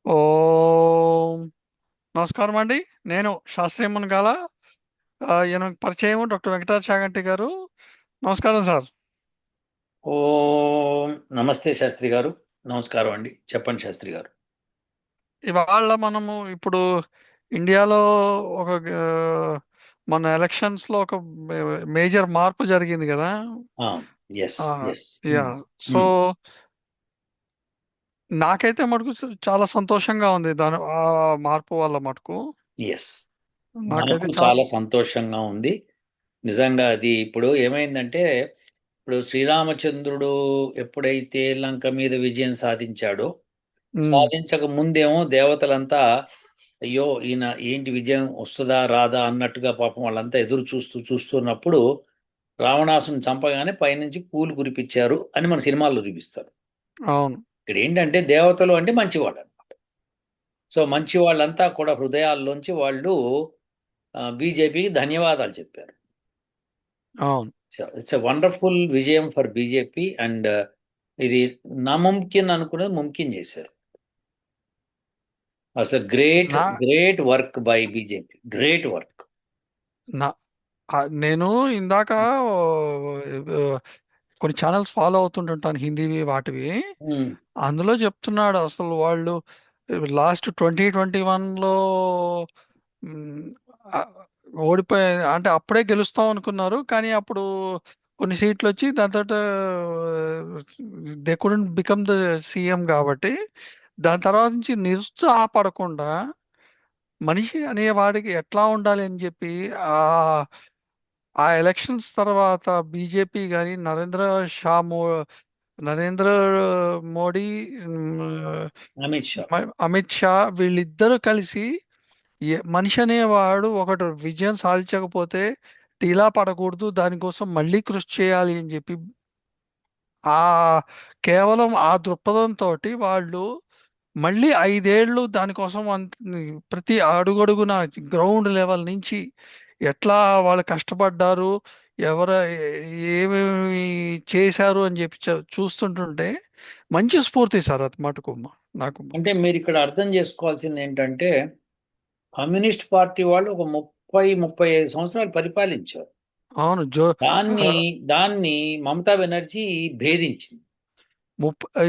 ఓం నమస్కారం అండి. నేను శాస్త్రీయ మునగాల. ఈయన పరిచయం డాక్టర్ వెంకటాచ చాగంటి గారు. నమస్కారం సార్. ఓం నమస్తే శాస్త్రి గారు. నమస్కారం అండి. చెప్పండి శాస్త్రి గారు. ఇవాళ మనము ఇప్పుడు ఇండియాలో ఒక మన ఎలక్షన్స్ లో ఒక మేజర్ మార్పు జరిగింది కదా. ఎస్ ఆ, ఎస్. యా. సో నాకైతే మటుకు చాలా సంతోషంగా ఉంది దాని ఆ మార్పు వల్ల మటుకు. ఎస్, నాకైతే నాకు చాలా. చాలా సంతోషంగా ఉంది. నిజంగా అది ఇప్పుడు ఏమైందంటే, ఇప్పుడు శ్రీరామచంద్రుడు ఎప్పుడైతే లంక మీద విజయం సాధించాడో, ఉమ్, సాధించక ముందేమో దేవతలంతా అయ్యో ఈయన ఏంటి విజయం వస్తుందా రాదా అన్నట్టుగా పాపం వాళ్ళంతా ఎదురు చూస్తున్నప్పుడు రావణాసుని చంపగానే పైనుంచి పూలు కురిపించారు అని మన సినిమాల్లో చూపిస్తారు. అవును. ఇక్కడ ఏంటంటే దేవతలు అంటే మంచివాడు. సో మంచి వాళ్ళంతా కూడా హృదయాల్లోంచి వాళ్ళు బీజేపీకి ధన్యవాదాలు చెప్పారు. అవును. సో ఇట్స్ ఎ వండర్ఫుల్ విజయం ఫర్ బీజేపీ. అండ్ ఇది నాముమ్కిన్ అనుకున్నది ముమ్కిన్ చేశారు. అసలు గ్రేట్ నా great work by BJP, great work. నా నేను ఇందాక కొన్ని ఛానల్స్ ఫాలో అవుతుంటుంటాను, హిందీవి వాటివి. అందులో చెప్తున్నాడు అసలు వాళ్ళు లాస్ట్ 2021లో మ్, ఆ, ఓడిపోయే అంటే అప్పుడే గెలుస్తాం అనుకున్నారు, కానీ అప్పుడు కొన్ని సీట్లు వచ్చి దాంతో they couldn't become the CM కాబట్టి దాని తర్వాత నుంచి నిరుత్సాహపడకుండా మనిషి అనేవాడికి ఎట్లా ఉండాలి అని చెప్పి ఆ ఆ ఎలక్షన్స్ తర్వాత బీజేపీ గాని నరేంద్ర మోడీ, అమిత్ షా. అమిత్ షా వీళ్ళిద్దరూ కలిసి మనిషి అనేవాడు ఒకటి విజయం సాధించకపోతే టీలా పడకూడదు, దానికోసం మళ్ళీ కృషి చేయాలి అని చెప్పి ఆ కేవలం ఆ దృక్పథంతో వాళ్ళు మళ్ళీ 5 ఏళ్ళు దానికోసం ప్రతి అడుగడుగున గ్రౌండ్ లెవెల్ నుంచి ఎట్లా వాళ్ళు కష్టపడ్డారు, ఎవరు ఏమేమి చేశారు అని చెప్పి చూస్తుంటుంటే మంచి స్ఫూర్తి సార్ అది మటుకు నాకు. అంటే మీరు ఇక్కడ అర్థం చేసుకోవాల్సింది ఏంటంటే, కమ్యూనిస్ట్ పార్టీ వాళ్ళు ఒక 30-35 సంవత్సరాలు పరిపాలించారు. అవును. ఆ, దాన్ని దాన్ని మమతా బెనర్జీ భేదించింది. ముప్పై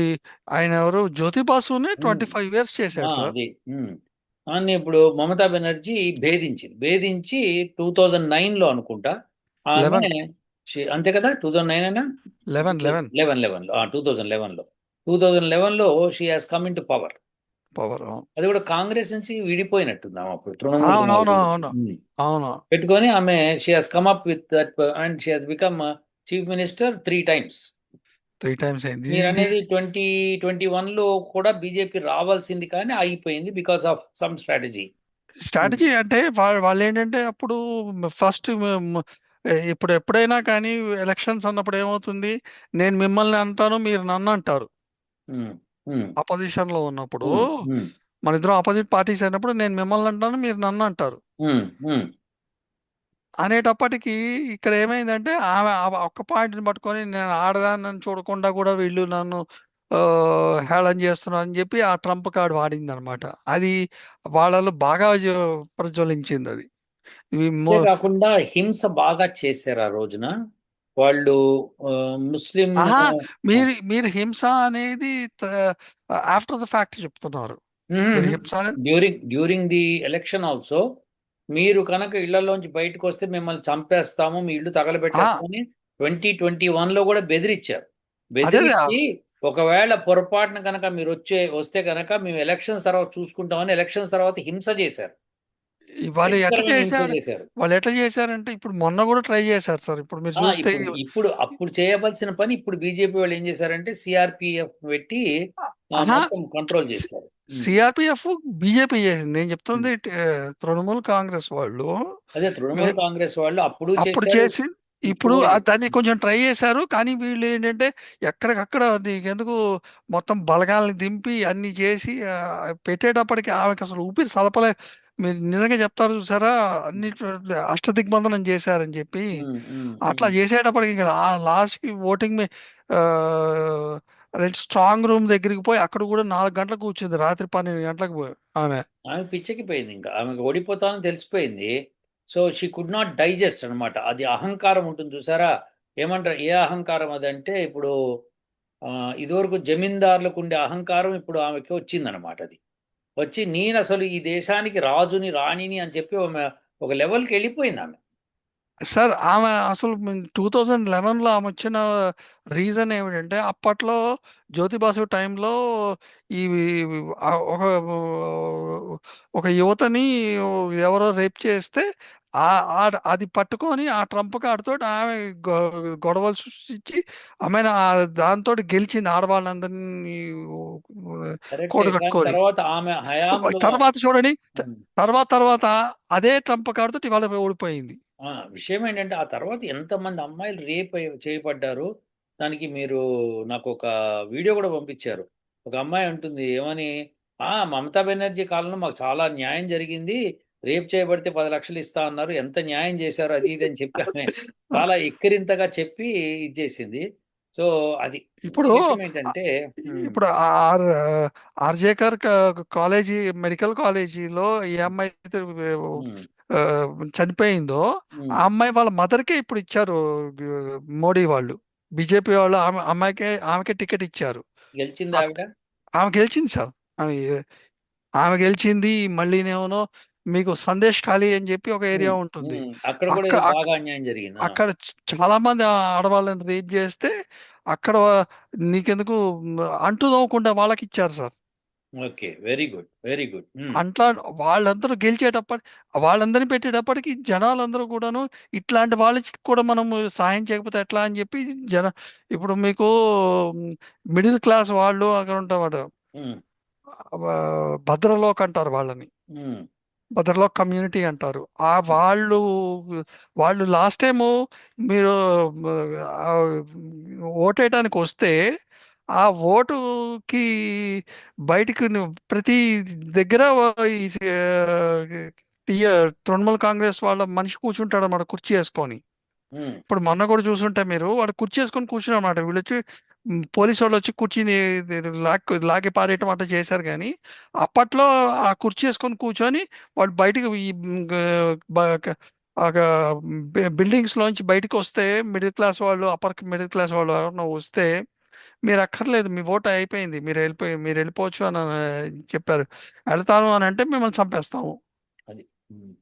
ఆయన ఎవరు జ్యోతి బాసునే 25 years చేశాడు సార్. అది దాన్ని ఇప్పుడు మమతా బెనర్జీ భేదించి 2009లో అనుకుంటా ఆమె 11 అంతే కదా, 2009 అయినా 11 11 లెవెన్లో 2011లో she has come in to power. Power. అది కూడా కాంగ్రెస్ నుంచి విడిపోయినట్టుంది ఆమె అప్పుడు తృణమూల్ అవునవును. కాంగ్రెస్ అవును. అవును. పెట్టుకొని ఆమె she has come up with that and she has become chief minister 3 times. 3 times అయింది మీరు ఇది. అనేది 2021లో కూడా బీజేపీ రావాల్సింది కానీ ఆగిపోయింది because of some strategy. Strategy అంటే వాళ్ళు ఏంటంటే అప్పుడు ఫస్ట్ ఇప్పుడు ఎప్పుడైనా కానీ ఎలక్షన్స్ అన్నప్పుడు ఏమవుతుంది, నేను మిమ్మల్ని అంటాను, మీరు నన్ను అంటారు. అపోజిషన్ లో ఉన్నప్పుడు మన ఇద్దరం ఆపోజిట్ పార్టీస్ అయినప్పుడు నేను మిమ్మల్ని అంటాను, మీరు నన్ను అంటారు అనేటప్పటికి ఇక్కడ ఏమైందంటే ఆమె ఆ ఒక్క పాయింట్ని పట్టుకొని నేను ఆడదాన్ని చూడకుండా కూడా వీళ్ళు నన్ను ఆ, హేళన చేస్తున్నారు అని చెప్పి ఆ ట్రంప్ కార్డ్ వాడింది అనమాట. అది వాళ్ళలో బాగా ప్రజ్వలించింది అది. ఇవి అంతేకాకుండా హింస బాగా చేశారు ఆ రోజున వాళ్ళు. ఆ, ముస్లిం ఆహా, మీరు హింస అనేది ఆఫ్టర్ ద ఫ్యాక్ట్ చెప్తున్నారు. మీరు హింస డ్యూరింగ్ ది ఎలక్షన్ ఆల్సో, మీరు కనుక ఇళ్లలోంచి బయటకు వస్తే మిమ్మల్ని చంపేస్తాము, మీ ఇల్లు ఆ, తగలబెట్టేస్తామని 2021లో కూడా బెదిరించారు. అదే అదే. బెదిరించి ఒకవేళ పొరపాటున కనుక మీరు వస్తే కనుక మేము ఎలక్షన్స్ తర్వాత చూసుకుంటామని ఎలక్షన్స్ తర్వాత హింస చేశారు. వాళ్ళు ఎట్లా భయంకరమైన హింస చేశారు, చేశారు. వాళ్ళు ఎట్లా చేశారంటే ఇప్పుడు మొన్న కూడా ట్రై చేశారు సార్. ఇప్పుడు మీరు చూస్తే ఇప్పుడు అప్పుడు చేయవలసిన పని ఇప్పుడు బీజేపీ వాళ్ళు ఏం చేశారంటే సిఆర్పిఎఫ్ పెట్టి ఆహా, మొత్తం కంట్రోల్ చేశారు. సిఆర్పిఎఫ్ బీజేపీ చేసింది. నేను ఉమ్. చెప్తుంది తృణమూల్ కాంగ్రెస్ వాళ్ళు అదే తృణమూల్ మే- కాంగ్రెస్ వాళ్ళు అప్పుడు అప్పుడు చేశారు, చేసి ఇప్పుడు ఇప్పుడు కూడా దాన్ని చేశారు. కొంచెం ట్రై చేశారు, కానీ వీళ్ళు ఏంటంటే ఎక్కడికక్కడ నీకెందుకు మొత్తం బలగాల్ని దింపి అన్ని చేసి పెట్టేటప్పటికి ఆమెకు అసలు ఊపిరి సలపలే. మీరు నిజంగా చెప్తారు చూసారా, అన్ని అష్టదిగ్బంధనం చేశారని చెప్పి ఉమ్, ఉమ్, అట్లా ఉమ్. చేసేటప్పటికి ఇంకా లాస్ట్ కి ఓటింగ్ అదే స్ట్రాంగ్ రూమ్ దగ్గరికి పోయి అక్కడ కూడా 4 గంటలకు కూర్చుంది, రాత్రి 12 గంటలకు పోయి ఆమె. ఆమె పిచ్చెక్కిపోయింది, ఇంకా ఆమెకు ఓడిపోతానని తెలిసిపోయింది. So she could not digest అనమాట. అది అహంకారం ఉంటుంది చూసారా. ఏమంటారు, ఏ అహంకారం అదంటే ఇప్పుడు ఆ, ఇదివరకు జమీందారులకు ఉండే అహంకారం ఇప్పుడు ఆమెకి వచ్చిందనమాట. అది వచ్చి నేను అసలు ఈ దేశానికి రాజుని రాణిని అని చెప్పి ఒక లెవెల్కి వెళ్ళిపోయింది ఆమె. సార్ ఆమె అసలు 2011లో ఆమె వచ్చిన రీజన్ ఏమిటంటే అప్పట్లో జ్యోతి బాసు టైంలో ఈ ఒక ఒక యువతని ఎవరో రేప్ చేస్తే అది పట్టుకొని ఆ ట్రంప్ కార్డుతో ఆమె గొడవలు సృష్టించి ఆమె దాంతో గెలిచింది ఆడవాళ్ళందరినీ కరెక్టే, కూడ కానీ కట్టుకొని. తర్వాత ఆమె హయాంలో తర్వాత చూడండి, ఉమ్, తర్వాత అదే ట్రంప్ కార్డుతో ఇవాళ ఓడిపోయింది. విషయం ఏంటంటే ఆ తర్వాత ఎంతమంది అమ్మాయిలు రేప్ చేయబడ్డారు. దానికి మీరు నాకు ఒక వీడియో కూడా పంపించారు. ఒక అమ్మాయి అంటుంది ఏమని, మమతా బెనర్జీ కాలంలో మాకు చాలా న్యాయం జరిగింది, రేప్ చేయబడితే 10 లక్షలు ఇస్తా అన్నారు, ఎంత న్యాయం చేశారు అది ఇది అని చెప్పి ఆమె చాలా ఎక్కిరింతగా చెప్పి ఇచ్చేసింది. సో అది ఇప్పుడు విశేషం ఏంటంటే ఉమ్, ఇప్పుడు ఆర్జేకర్ కాలేజీ, మెడికల్ కాలేజీలో ఏ అమ్మాయి అయితే ఉమ్, ఆ, చనిపోయిందో ఆ ఉమ్, అమ్మాయి వాళ్ళ మదర్కే ఇప్పుడు ఇచ్చారు. మోడీ వాళ్ళు, బీజేపీ వాళ్ళు ఆమెకే టికెట్ ఇచ్చారు. గెలిచింది అక్- ఆవిడ. ఆమె గెలిచింది సార్. ఆమె ఆమె గెలిచింది. మళ్ళీనేమో మీకు సందేశ్ ఖాళీ అని చెప్పి ఒక ఏరియా ఉంటుంది. అక్కడ కూడా అక్క ఏదో అక్క- బాగా అన్యాయం జరిగింది. అక్కడ చాలా మంది ఆడవాళ్ళని రేప్ చేస్తే అక్కడ నీకెందుకు అంటూ తవ్వకుండా వాళ్ళకి ఇచ్చారు sir. Okay, very good, very good. అట్లా వాళ్ళందరూ గెలిచేటప్పటి, వాళ్ళందరినీ పెట్టేటప్పటికి జనాలందరూ కూడాను ఇట్లాంటి వాళ్ళకి కూడా మనం సాయం చేయకపోతే ఎట్లా అని చెప్పి జన ఇప్పుడు మీకు మిడిల్ క్లాస్ వాళ్ళు అక్కడ ఉంటారు, భద్రలోక్ అంటారు వాళ్ళని, భద్రలోక్ కమ్యూనిటీ అంటారు. వాళ్ళు లాస్ట్ టైము మీరు ఆ, ఓటేయడానికి వస్తే ఆ ఓటుకి బయటికి ప్రతి దగ్గర ఈ తృణమూల్ కాంగ్రెస్ వాళ్ళ మనిషి కూర్చుంటాడు అన్నమాట కుర్చీ వేసుకొని. ఇప్పుడు మొన్న కూడా చూసుంటే మీరు, వాడు కుర్చీ వేసుకొని కూర్చుని అన్నమాట. వీళ్ళు వచ్చి పోలీసు వాళ్ళు వచ్చి కుర్చీని లాగి పారేయటం అట్లా చేశారు. కానీ అప్పట్లో ఆ కుర్చీ వేసుకొని కూర్చొని వాళ్ళు బయటికి ఈ బిల్డింగ్స్ లోంచి బయటకు వస్తే, మిడిల్ క్లాస్ వాళ్ళు, అప్పర్ మిడిల్ క్లాస్ వాళ్ళు ఎవరన్నా వస్తే మీరు అక్కర్లేదు, మీ ఓటు అయిపోయింది, మీరు వెళ్ళిపోవచ్చు అని చెప్పారు. వెళ్తాను అని అంటే మిమ్మల్ని చంపేస్తాము. అది ఉమ్.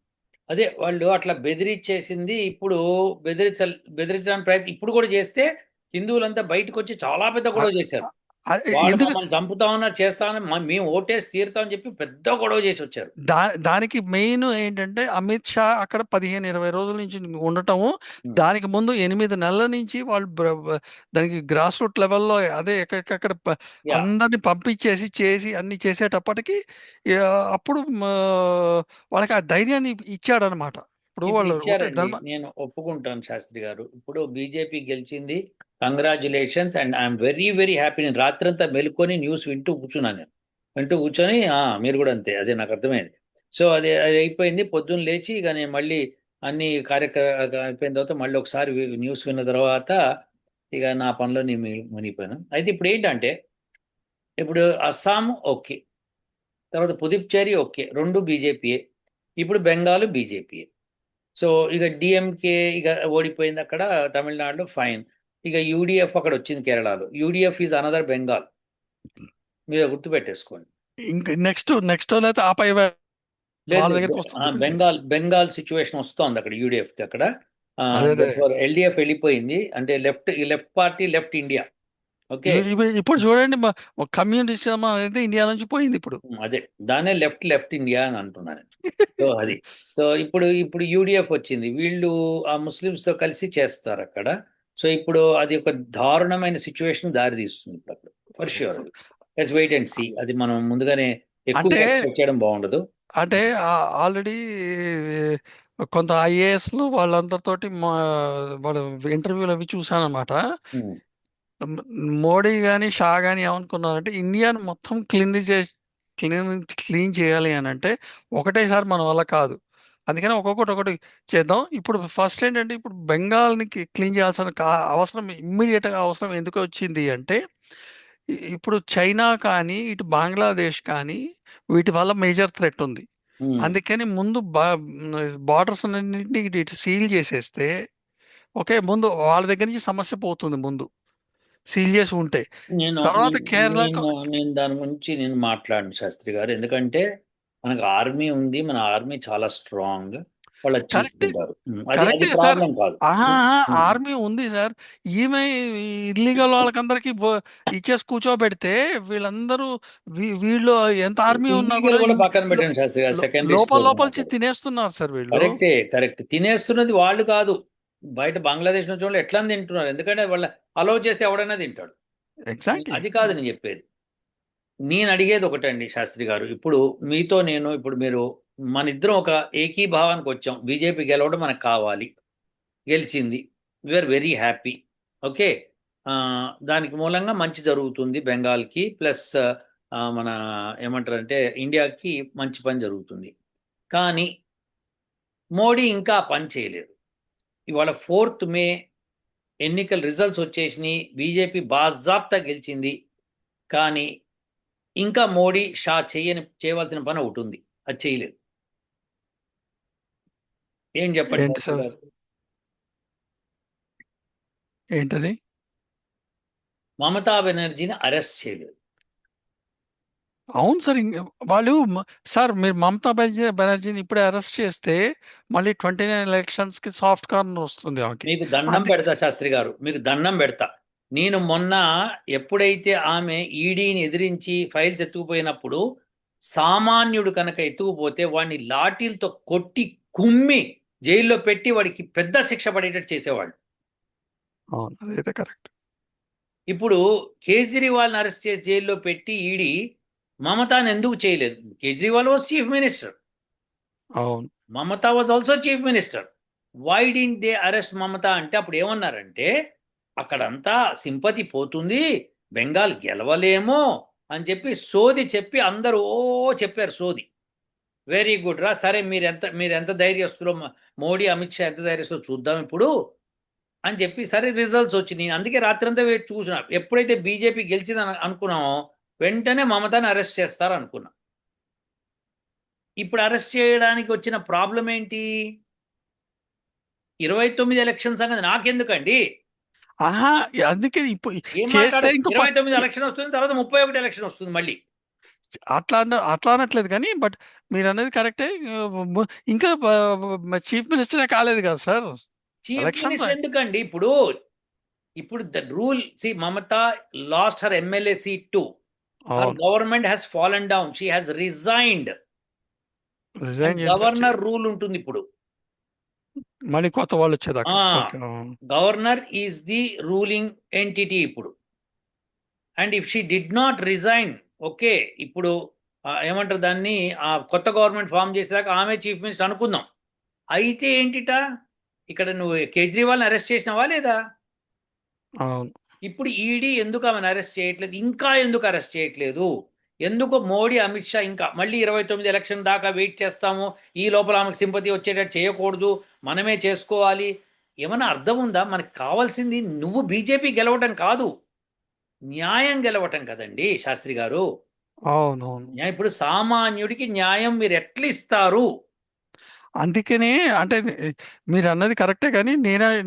అదే వాళ్ళు అట్లా బెదిరించేసింది. ఇప్పుడు బెదిరించడానికి ప్రయత్నం ఇప్పుడు కూడా చేస్తే హిందువులంతా బయటకు వచ్చి చాలా పెద్ద గొడవ చేశారు. వాళ్ళు ఎందుకు మమ్మల్ని చంపుతామన్నారు, చేస్తామని మేము ఓటేసి తీరుతామని చెప్పి పెద్ద గొడవ చేసి వచ్చారు. దానికి మెయిన్ ఏంటంటే అమిత్ షా అక్కడ 15-20 రోజుల నుంచి ఉండటము. ఉమ్. దానికి ముందు 8 నెలల నుంచి వాళ్ళు దానికి గ్రాస్ రూట్ లెవెల్లో అదే ఎక్కడికక్కడ యా, అందరిని పంపించేసి చేసి అన్ని చేసేటప్పటికి ఆ, అప్పుడు వాళ్ళకి ఆ ధైర్యాన్ని ఇచ్చాడనమాట. ఇప్పుడు ఇప్పుడు వాళ్ళు ఒకటే ఇచ్చారండి, నేను ఒప్పుకుంటాను శాస్త్రి గారు. ఇప్పుడు బీజేపీ గెలిచింది, congratulations, and I'm very very happy. నేను రాత్రంతా మెలుకొని న్యూస్ వింటూ కూర్చున్నాను. నేను వింటూ కూర్చొని మీరు కూడా అంతే, అదే నాకు అర్థమైంది. సో అది అయిపోయింది. పొద్దున్న లేచి ఇక నేను మళ్ళీ అన్ని కార్యక్రమాలు అయిపోయిన తర్వాత మళ్ళీ ఒకసారి న్యూస్ విన్న తర్వాత ఇక నా పనిలో నేను మునిగిపోయాను. అయితే ఇప్పుడు ఏంటంటే, ఇప్పుడు అస్సాం ఓకే, తర్వాత పుదుచ్చేరి ఓకే, రెండు బీజేపీయే. ఇప్పుడు బెంగాల్ బీజేపీయే. సో ఇక డిఎంకే ఇక ఓడిపోయింది అక్కడ తమిళనాడులో, ఫైన్. ఇక యూడిఎఫ్ అక్కడ వచ్చింది కేరళలో. యూడిఎఫ్ ఈజ్ అనదర్ బెంగాల్, మీరు గుర్తుపెట్టేసుకోండి. ఇంక నెక్స్ట్ అయితే ఆ పై లేదు వాళ్ళ లేదు, దగ్గరికి వస్తుంది మళ్ళీ. బెంగాల్ సిచ్యువేషన్ వస్తోంది అక్కడ యూడిఎఫ్కి అక్కడ. అదే అదే ఎల్డిఎఫ్ వెళ్ళిపోయింది, అంటే left party, left India. Okay. ఇప్పుడు చూడండి, కమ్యూనిజం అనేది ఇండియా నుంచి పోయింది ఇప్పుడు. అదే, దాన్నే లెఫ్ట్ ఇండియా అని అంటున్నాను. సో అది, సో ఇప్పుడు యూడిఎఫ్ వచ్చింది, వీళ్ళు ఆ ముస్లిమ్స్ తో కలిసి చేస్తారు అక్కడ. సో ఇప్పుడు అది ఒక దారుణమైన సిచ్యువేషన్ దారి తీస్తుంది ఇప్పుడు అక్కడ, ఫర్ ష్యూర్. అది లెట్స్ వెయిట్ అండ్ సీ. అది మనం ముందుగానే అంటే ఎక్కువ ఎక్స్పెక్ట్ చేయడం బాగుండదు. అంటే ఆల్రెడీ కొంత ఐఏఎస్లు వాళ్ళందరితోటి వాళ్ళ ఇంటర్వ్యూలు అవి చూసానమాట. ఉమ్, మోడీ గాని షా గాని ఏమనుకున్నారంటే ఇండియాను మొత్తం క్లీన్ చేయాలి అని అంటే ఒకటేసారి మన వల్ల కాదు. అందుకని ఒక్కొక్కటి చేద్దాం. ఇప్పుడు ఫస్ట్ ఏంటంటే, ఇప్పుడు బెంగాల్ని క్లీన్ చేయాల్సిన అవసరం, ఇమ్మీడియట్ గా అవసరం ఎందుకు వచ్చింది అంటే ఇప్పుడు చైనా కానీ ఇటు బంగ్లాదేశ్ కానీ వీటి వల్ల మేజర్ థ్రెట్ ఉంది. ఉమ్. అందుకని ముందు బార్డర్స్ అన్నింటినీ ఇటు ఇటు సీల్ చేసేస్తే ఓకే, ముందు వాళ్ళ దగ్గర నుంచి సమస్య పోతుంది ముందు సీల్ చేసి ఉంటే. నేను తర్వాత నేను కేరళకు నేను నేను దాని గురించి నేను మాట్లాడను శాస్త్రి గారు, ఎందుకంటే మనకు ఆర్మీ ఉంది, మన ఆర్మీ చాలా స్ట్రాంగ్, వాళ్ళు అది కరెక్టే, చూసుకుంటారు. అది అది కరెక్టే సార్. ప్రాబ్లం కాదు. ఆహా ఉమ్, ఉమ్. ఆర్మీ ఉంది సార్. ఈమె ఇల్లీగల్ వాళ్ళకందరికి ఇచ్చేసి కూర్చోబెడితే వీళ్ళందరూ వీళ్ళు ఎంత ఆర్మీ ఉన్నా ఇల్లీగల్ కూడా కూడా పక్కన పెట్టండి శాస్త్రి గారు, సెకండరీ లోపల స్టోర్ లోపలిచి మాట్లాడు. తినేస్తున్నారు సార్ వీళ్ళు. కరెక్టే, కరెక్ట్. తినేస్తున్నది వాళ్ళు కాదు, బయట బంగ్లాదేశ్ నుంచి వాళ్ళు ఎట్లా తింటున్నారు, ఎందుకంటే వాళ్ళ అలౌ చేస్తే ఎవడైనా తింటాడు. ఎగ్జాక్ట్లీ. అది కాదు నేను చెప్పేది. నేను అడిగేది ఒకటండి శాస్త్రి గారు, ఇప్పుడు మీతో నేను ఇప్పుడు మీరు మన ఇద్దరం ఒక ఏకీభావానికి వచ్చాం, బీజేపీ గెలవడం మనకు కావాలి, గెలిచింది, వీఆర్ వెరీ హ్యాపీ. ఓకే. దానికి మూలంగా మంచి జరుగుతుంది బెంగాల్కి, ప్లస్ మన ఏమంటారంటే ఇండియాకి మంచి పని జరుగుతుంది. కానీ మోడీ ఇంకా ఆ పని చేయలేదు. ఇవాళ 4th మే ఎన్నికల రిజల్ట్స్ వచ్చేసినాయి, బీజేపీ బాజాప్తా గెలిచింది. కానీ ఇంకా మోడీ షా చేయవలసిన పని ఒకటి ఉంది, అది చేయలేదు. ఏం చెప్పండి ఏంటి శాస్త్రి సార్? గారు? ఏంటది? మమతా బెనర్జీని అరెస్ట్ చేయలేదు. అవును సార్. వాళ్ళు సార్ మీరు మమతా బెనర్జీని ఇప్పుడే అరెస్ట్ చేస్తే మళ్ళీ 29 ఎలక్షన్స్ కి సాఫ్ట్ కార్నర్ వస్తుంది ఆమెకి. మీకు దండం అది పెడతా శాస్త్రి గారు, మీకు దండం పెడతా. నేను మొన్న ఎప్పుడైతే ఆమె ఈడీని ఎదిరించి ఫైల్స్ ఎత్తుకుపోయినప్పుడు, సామాన్యుడు కనుక ఎత్తుకుపోతే వాడిని లాఠీలతో కొట్టి కుమ్మి జైల్లో పెట్టి వాడికి పెద్ద శిక్ష పడేటట్టు చేసేవాళ్ళు. అవును, అదైతే కరెక్ట్. ఇప్పుడు కేజ్రీవాల్ని అరెస్ట్ చేసి జైల్లో పెట్టి ఈడీ మమతాను ఎందుకు చేయలేదు? కేజ్రీవాల్ వాజ్ చీఫ్ మినిస్టర్, అవును. Mamata was also chief minister. Why didn't they arrest Mamata అంటే అప్పుడు ఏమన్నారంటే, అక్కడంతా సింపతి పోతుంది, బెంగాల్ గెలవలేమో అని చెప్పి సోది చెప్పి అందరూ ఓ చెప్పారు సోది. వెరీ గుడ్ రా, సరే మీరు ఎంత ధైర్యస్తులో, మోడీ అమిత్ షా ఎంత ధైర్యస్తులో చూద్దాం ఇప్పుడు అని చెప్పి, సరే రిజల్ట్స్ వచ్చినాయి. అందుకే రాత్రంతా వేచి చూసిన, ఎప్పుడైతే బీజేపీ గెలిచిందని అనుకున్నామో వెంటనే మమతాని అరెస్ట్ చేస్తారు అనుకున్నాం. ఇప్పుడు అరెస్ట్ చేయడానికి వచ్చిన ప్రాబ్లం ఏంటి? 29 ఎలక్షన్ సంగతి నాకెందుకండి? ఆహా, అందుకే ఇప్పుడు ఏం చేస్తే మాట్లాడదు? ఇంకో 29 ఎలక్షన్ వస్తుంది, తర్వాత 31 ఎలక్షన్ వస్తుంది మళ్ళీ. అట్లా అనట్లేదు కానీ బట్ మీరు అనేది కరెక్టే. ఇంకా చీఫ్ మినిస్టరే కాలేదు కదా సార్. Chief elections. మినిస్టర్ ఎందుకండి? ఇప్పుడు the rule, see Mamata lost her MLA seat too, her అవును, government has fallen down, she has resigned, and resign చేసి గవర్నర్ రూల్ ఉంటుంది ఇప్పుడు. మళ్ళీ కొత్త వాళ్ళు వచ్చేదాకా. ఆ okay. Governor is the ruling entity ఇప్పుడు. And if she did not resign, okay, ఇప్పుడు ఏమంటారు దాన్ని, ఆ కొత్త గవర్నమెంట్ ఫామ్ చేసేదాకా ఆమె చీఫ్ మినిస్టర్ అనుకుందాం. అయితే ఏంటిట, ఇక్కడ నువ్వు కేజ్రీవాల్ని అరెస్ట్ చేసినావా లేదా? అవును. ఇప్పుడు ఈడీ ఎందుకు ఆమెను అరెస్ట్ చేయట్లేదు? ఇంకా ఎందుకు అరెస్ట్ చేయట్లేదు? ఎందుకు మోడీ అమిత్ షా ఇంకా మళ్ళీ 29 ఎలక్షన్ దాకా వెయిట్ చేస్తాము, ఈ లోపల ఆమెకు సింపతి వచ్చేటట్టు చేయకూడదు, మనమే చేసుకోవాలి? ఏమైనా అర్థం ఉందా? మనకు కావాల్సింది నువ్వు బీజేపీ గెలవటం కాదు, న్యాయం గెలవటం కదండి శాస్త్రి గారు. అవునవును. ఇప్పుడు సామాన్యుడికి న్యాయం మీరు ఎట్లా ఇస్తారు? అందుకనే అంటే మీరు అన్నది కరెక్టే కానీ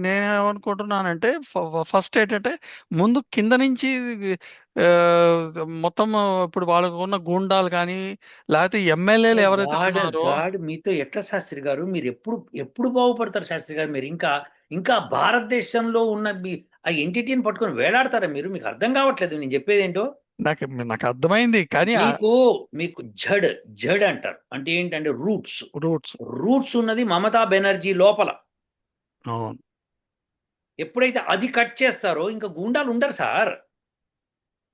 నేనేమనుకుంటున్నానంటే ఫస్ట్ ఏంటంటే ముందు కింద నుంచి ఆ, మొత్తం ఇప్పుడు వాళ్ళకు ఉన్న గూండాలు కానీ లేకపోతే ఎమ్మెల్యేలు ఎవరైతే గాడ్ ఉన్నారో. గాడ్ మీతో ఎట్లా శాస్త్రి గారు, మీరు ఎప్పుడు ఎప్పుడు బాగుపడతారు శాస్త్రి గారు? మీరు ఇంకా ఇంకా భారతదేశంలో ఉన్న ఆ ఎంటిటీని పట్టుకొని వేలాడతారా మీరు? మీకు అర్థం కావట్లేదు నేను చెప్పేది ఏంటో. నాకు అర్థమైంది కానీ మీకు మీకు జడ్ జడ్ అంటారు అంటే ఏంటంటే రూట్స్. రూట్స్. రూట్స్ ఉన్నది మమతా బెనర్జీ లోపల. అవును. ఎప్పుడైతే అది కట్ చేస్తారో ఇంకా గూండాలు ఉండరు సార్,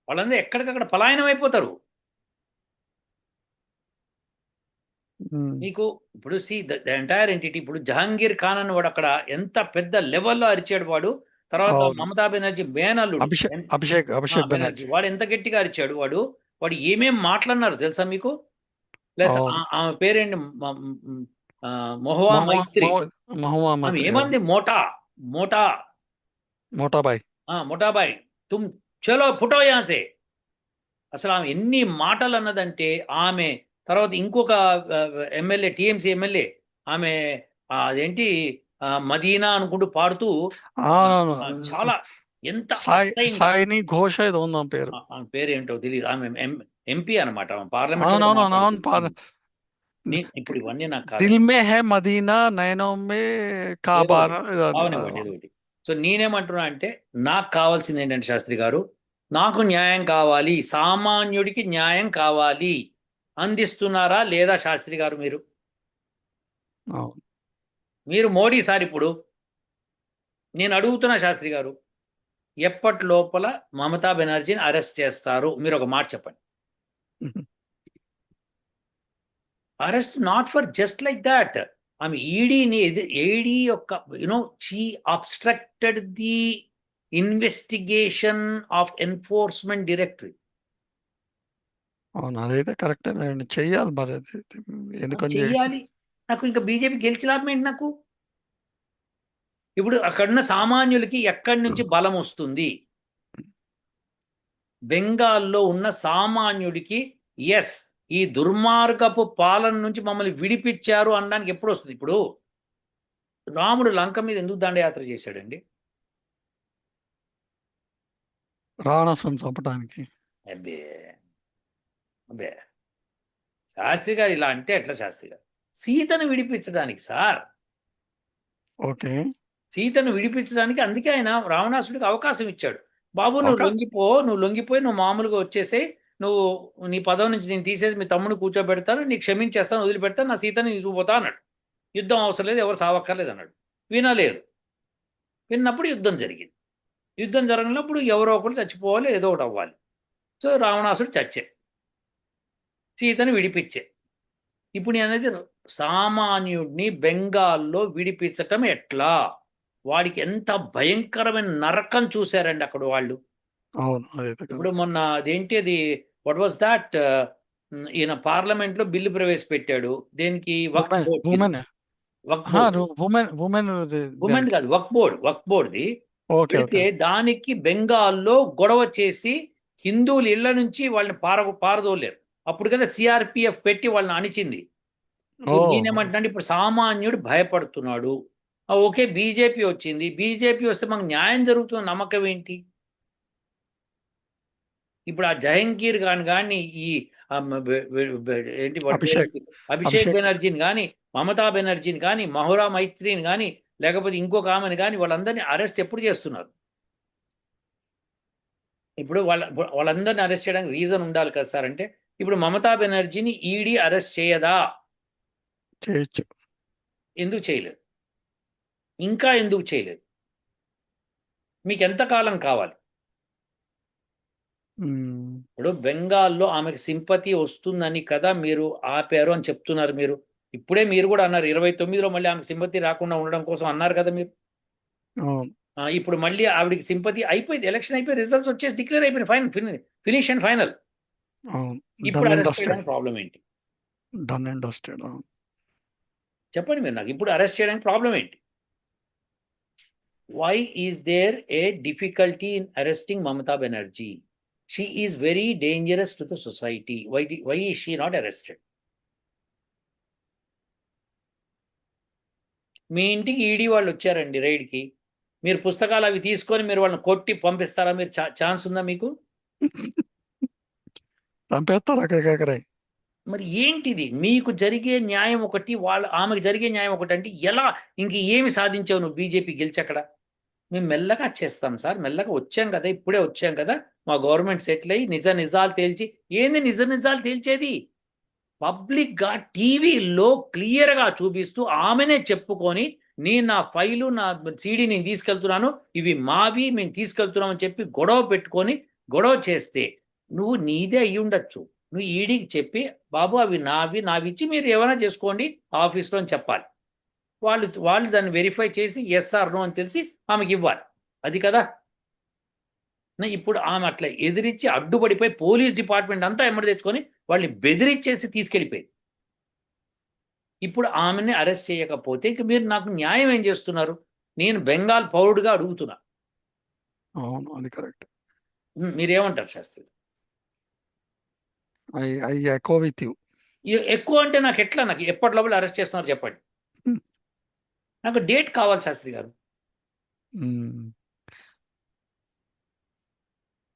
వాళ్ళందరూ ఎక్కడికక్కడ పలాయనం అయిపోతారు. ఉమ్. మీకు ఇప్పుడు సి ద ఎంటైర్ ఎంటిటీ, ఇప్పుడు జహాంగీర్ ఖాన్ అని వాడు అక్కడ ఎంత పెద్ద లెవెల్లో అరిచాడు వాడు. తర్వాత అవును. మమతా బెనర్జీ మేనల్లుడు అభిషేక్ బెనర్జీ, బెనర్జీ. వాడు ఎంత గట్టిగా అరిచాడు, వాడు వాడు ఏమేం మాట్లాడినారు తెలుసా మీకు? ప్లస్ అవును. ఆమె పేరేంటి, మొహవా మైత్రి, ఆమె మహమ్మద్. ఏమంది? మోటా మోటా మోటాబాయ్. మోటాబాయ్, తుమ్ చలో ఫుటో యాసే, అసలు ఆమె ఎన్ని మాటలు అన్నదంటే ఆమె తర్వాత ఇంకొక ఎమ్మెల్యే, టీఎంసీ ఎమ్మెల్యే, ఆమె అదేంటి మదీనా అనుకుంటూ పాడుతూ అవునవును. చాలా ఎంత అసహ్యంగా. సాయిని ఘోష ఏదో ఉంది ఆమె పేరు. ఆమె పేరు ఏంటో తెలియదు. ఆమె ఎంపీ అనమాట, ఆమె పార్లమెంట్ లో కూడా అవునవును అవును. మాట్లాడుతుంది. ఇప్పుడు ఇవన్నీ నాకు దిల్ కాదండి. మే హై మదీనా నైనో మే ఏదో కాబా ఒకటి కావనివ్వండి, అవును. ఏదో ఒకటి. సో నేనేమంటున్నా అంటే నాకు కావాల్సింది ఏంటంటే శాస్త్రి గారు, నాకు న్యాయం కావాలి, సామాన్యుడికి న్యాయం కావాలి. అందిస్తున్నారా లేదా శాస్త్రి గారు? మీరు మీరు మోడీ సార్, ఇప్పుడు నేను అడుగుతున్నా శాస్త్రి గారు, ఎప్పటి లోపల మమతా బెనర్జీని అరెస్ట్ చేస్తారు? మీరు ఒక మాట చెప్పండి. Arrest not for just like that. ఆమె ఈడీని, ఈడీ యొక్క she obstructed the investigation of enforcement directory. అవును, అదైతే కరెక్టే అండి, చెయ్యాలి మరి అది. ఎందుకని చేయట్లేదు? చెయ్యాలి. నాకు ఇంకా బీజేపీ గెలిచి లాభం ఏంటి నాకు? ఇప్పుడు అక్కడున్న సామాన్యులకి ఎక్కడి నుంచి బలం వస్తుంది? బెంగాల్లో ఉన్న సామాన్యుడికి ఎస్, ఈ దుర్మార్గపు పాలన నుంచి మమ్మల్ని విడిపించారు అనడానికి ఎప్పుడు వస్తుంది? ఇప్పుడు రాముడు లంక మీద ఎందుకు దండయాత్ర చేశాడండి? రావణాసుని చంపడానికి. అబ్బే, అబ్బే, శాస్త్రి గారు ఇలా అంటే ఎట్లా శాస్త్రి గారు? సీతను విడిపించడానికి సార్, ఓకే. సీతను విడిపించడానికి అందుకే ఆయన రావణాసుడికి అవకాశం ఇచ్చాడు. బాబు నువ్వు ఒక లొంగిపో, నువ్వు లొంగిపోయి నువ్వు మామూలుగా వచ్చేసి, నువ్వు నీ పదవి నుంచి నేను తీసేసి మీ తమ్ముని కూర్చోబెడతాను, నీకు క్షమించేస్తాను, వదిలిపెడతాను, నా సీతని తీసుకుపోతా అన్నాడు. యుద్ధం అవసరం లేదు, ఎవరు సావక్కర్లేదు అన్నాడు. వినలేదు. విన్నప్పుడు యుద్ధం జరిగింది. యుద్ధం జరగనప్పుడు ఎవరో ఒకరు చచ్చిపోవాలి, ఏదో ఒకటి అవ్వాలి. సో రావణాసుడు చచ్చే, సీతను విడిపించే. ఇప్పుడు నేను అనేది సామాన్యుడిని బెంగాల్లో విడిపించటం ఎట్లా? వాడికి ఎంత భయంకరమైన నరకం చూశారండి అక్కడ వాళ్ళు. అవును, అదైతే ఇప్పుడు కరెక్ట్. మొన్న అదేంటి అది, వాట్ వాజ్ దాట్, ఈయన పార్లమెంట్లో బిల్లు ప్రవేశపెట్టాడు. దేనికి? వక్ఫ్ ఉమెన్ బోర్డ్ కింద. ఉమెన్ వక్ఫ్ బోర్డ్, ఉమెన్ ఉమెన్ ఉమెన్ దానికి. కాదు, వక్ఫ్ బోర్డ్ది ఓకే పెడితే ఓకే. దానికి బెంగాల్లో గొడవ చేసి హిందువుల ఇళ్ల నుంచి వాళ్ళని పారదోలేరు. అప్పుడు కదా సిఆర్పిఎఫ్ పెట్టి వాళ్ళని అణిచింది. సో ఓ. నేనేమంటున్నా, ఇప్పుడు సామాన్యుడు భయపడుతున్నాడు. ఓకే, బీజేపీ వచ్చింది, బీజేపీ వస్తే మనకు న్యాయం జరుగుతున్న నమ్మకం ఏంటి? ఇప్పుడు ఆ జహంగీర్ ఖాన్ కానీ, ఈ ఏంటి వాడి అభిషేక్ పేరేంటి, అభిషేక్ అభిషేక్ బెనర్జీని కానీ, మమతా బెనర్జీని కానీ, మహురా మైత్రిని కానీ, లేకపోతే ఇంకొక ఆమెను కానీ, వాళ్ళందరినీ అరెస్ట్ ఎప్పుడు చేస్తున్నారు? ఇప్పుడు వాళ్ళందరినీ అరెస్ట్ చేయడానికి రీజన్ ఉండాలి కదా సార్. అంటే ఇప్పుడు మమతా బెనర్జీని ఈడీ అరెస్ట్ చేయదా? చేయొచ్చు. ఎందుకు చేయలేదు? ఇంకా ఎందుకు చేయలేదు? మీకు ఎంత కాలం కావాలి? ఇప్పుడు బెంగాల్లో ఆమెకు సింపతి వస్తుందని కదా మీరు ఆపారు అని చెప్తున్నారు మీరు. ఇప్పుడే మీరు కూడా అన్నారు 29లో మళ్ళీ ఆమెకు సింపతి రాకుండా ఉండడం కోసం అన్నారు కదా మీరు. అవును ఇప్పుడు మళ్ళీ ఆవిడికి సింపతి అయిపోయింది, ఎలక్షన్ అయిపోయి రిజల్ట్స్ వచ్చేసి డిక్లేర్ అయిపోయింది, ఫినిష్ అండ్ ఫైనల్. అవును. ఇప్పుడు డన్ అండ్ అరెస్ట్ డస్టెడ్. చేయడానికి ప్రాబ్లం ఏంటి? Done and dusted. అవును. చెప్పండి మీరు నాకు, ఇప్పుడు అరెస్ట్ చేయడానికి ప్రాబ్లం ఏంటి? Why is there a difficulty in arresting Mamata Banerjee? She is very dangerous to the society. Why is she not arrested? మీ ఇంటికి ఈడీ వాళ్ళు వచ్చారండి రైడ్కి, మీరు పుస్తకాలు అవి తీసుకొని మీరు వాళ్ళని కొట్టి పంపిస్తారా? మీరు ఛాన్స్ ఉందా మీకు? చంపేస్తారు అక్కడికక్కడే. మరి ఏంటిది? మీకు జరిగే న్యాయం ఒకటి, ఆమెకు జరిగే న్యాయం ఒకటి అంటే ఎలా? ఇంక ఏమి సాధించావు నువ్వు బీజేపీ గెలిచక్కడ? మేము మెల్లగా చేస్తాం సార్, మెల్లగా వచ్చాం కదా, ఇప్పుడే వచ్చాం కదా, మా గవర్నమెంట్ సెటిల్ అయ్యి నిజాలు తేల్చి. ఏంది నిజాలు తేల్చేది? పబ్లిక్గా టీవీలో క్లియర్గా చూపిస్తూ ఆమెనే చెప్పుకొని, నా ఫైలు, నా సీడీ నేను తీసుకెళ్తున్నాను, ఇవి మావి, మేము తీసుకెళ్తున్నాం అని చెప్పి గొడవ చేస్తే నువ్వు నీదే అయ్యి ఉండొచ్చు. నువ్వు ఈడీకి చెప్పి బాబు అవి నావిచ్చి మీరు ఏమైనా చేసుకోండి ఆఫీస్లో అని చెప్పాలి. వాళ్ళు దాన్ని వెరిఫై చేసి ఎస్ ఆర్ నో అని తెలిసి ఆమెకి ఇవ్వాలి. అది కదా. ఇప్పుడు ఆమె అట్లా ఎదిరించి అడ్డుపడిపోయి పోలీస్ డిపార్ట్మెంట్ అంతా ఎమ్మడి తెచ్చుకొని వాళ్ళని బెదిరించేసి తీసుకెళ్ళిపోయింది. ఇప్పుడు ఆమెని అరెస్ట్ చేయకపోతే ఇంక మీరు నాకు న్యాయం ఏం చేస్తున్నారు? నేను బెంగాల్ పౌరుడిగా అడుగుతున్నా. అవును, అది కరెక్ట్. మీరేమంటారు Shastri? I echo with you. ఎక్కువ అంటే నాకు ఎట్లా, నాకు ఎప్పటి లోపల అరెస్ట్ చేస్తున్నారు చెప్పండి. నాకు డేట్ కావాలి శాస్త్రి గారు.